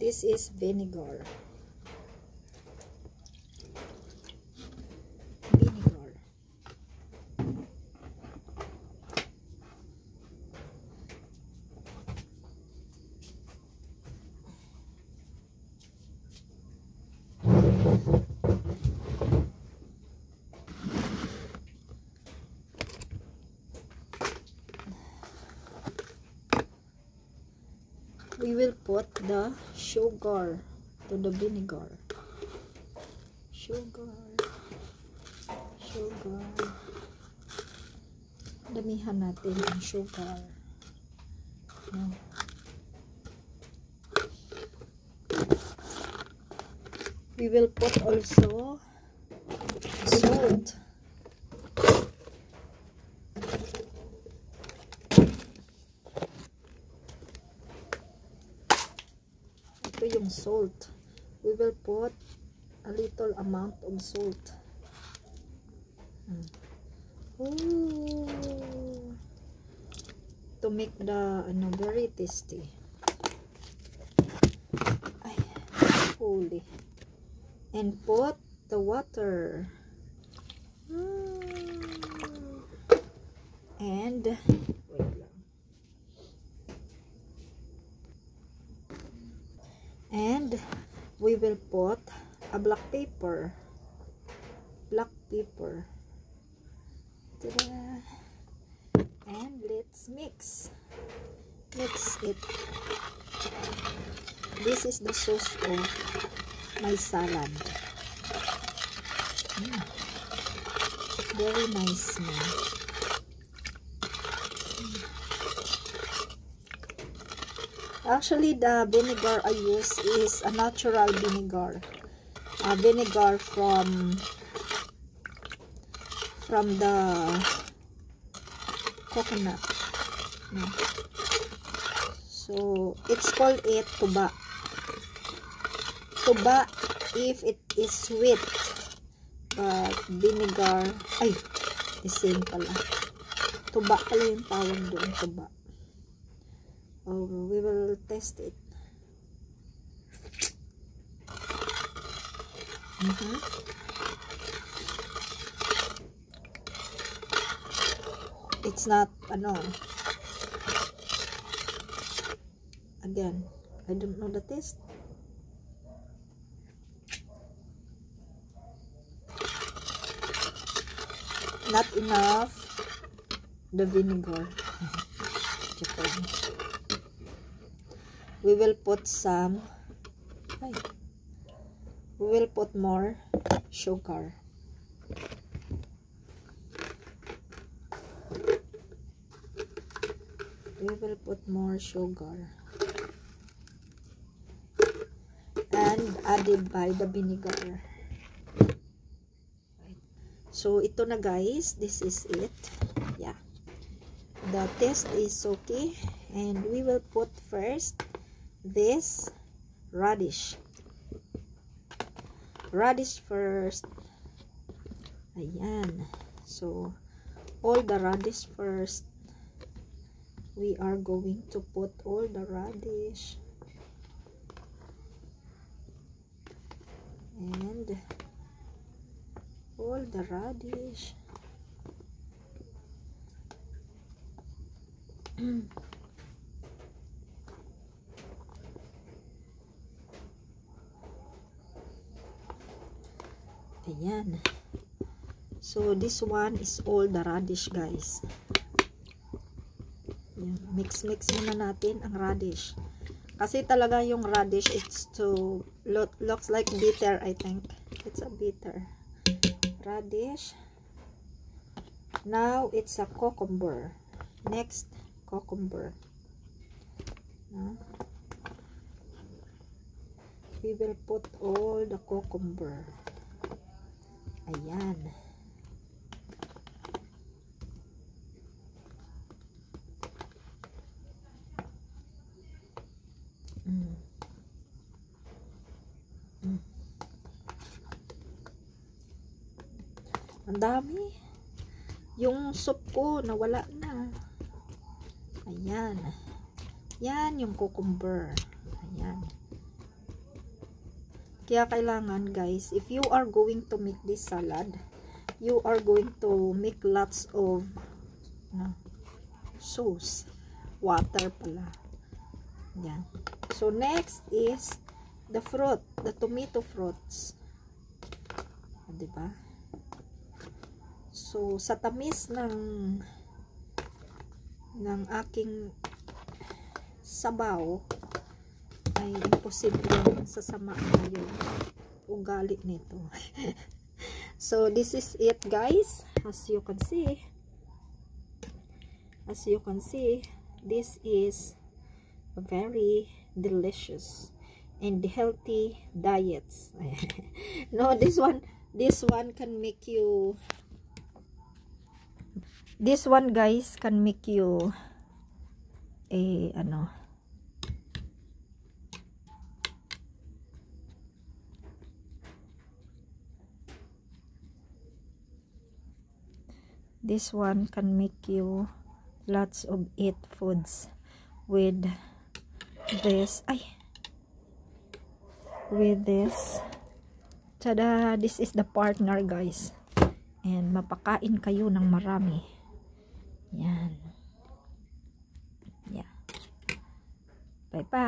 This is vinegar. We will put the sugar to the vinegar. Sugar. Damihan natin ang sugar. No. We will put also salt. Ito yung salt. We will put a little amount of salt. To make the very tasty. Ay, holy. And put the water. And wait lang. And we will put a black pepper. Ta-da! And let's mix it. This is the sauce of my salad. Very nice smell. Actually, the vinegar I use is a natural vinegar. Vinegar from the coconut. So it's called tuba. Tuba if it is sweet, but vinegar ay the same pala. Tuba pala yung tawag doon, tuba. We will test it. It's not again, I don't know the taste. Not enough the vinegar. We will put some. We will put more sugar. We will put more sugar. And added by the vinegar. So ito na guys, this is it. Yeah. The taste is okay. And we will put first this radish. Radish first. Ayan. So all the radish first. We are going to put all the radish. And all the radish. Ayan. So this one is all the radish guys. Mix muna natin ang radish. Kasi talaga yung radish, it's looks like bitter, I think. It's a bitter radish. Now it's a cucumber. Next, cucumber. We will put all the cucumber. Ayan. Ang dami. Yung soup ko nawala na. Ayan. Yan yung cucumber. Ayan. Kaya kailangan guys, if you are going to make this salad, you are going to make lots of sauce. Water pala. Yan. So next is the fruit, the tomato fruits. Diba? So sa tamis ng aking sabaw ay imposible sasama na yung ugali nito. So this is it guys. As you can see, this is a very delicious and healthy diets. No, this one can make you, this one guys can make you a this one can make you lots of eat foods with this. With this. Tada! This is the partner guys. And mapakain kayo ng marami. Yan. Yeah. Bye bye.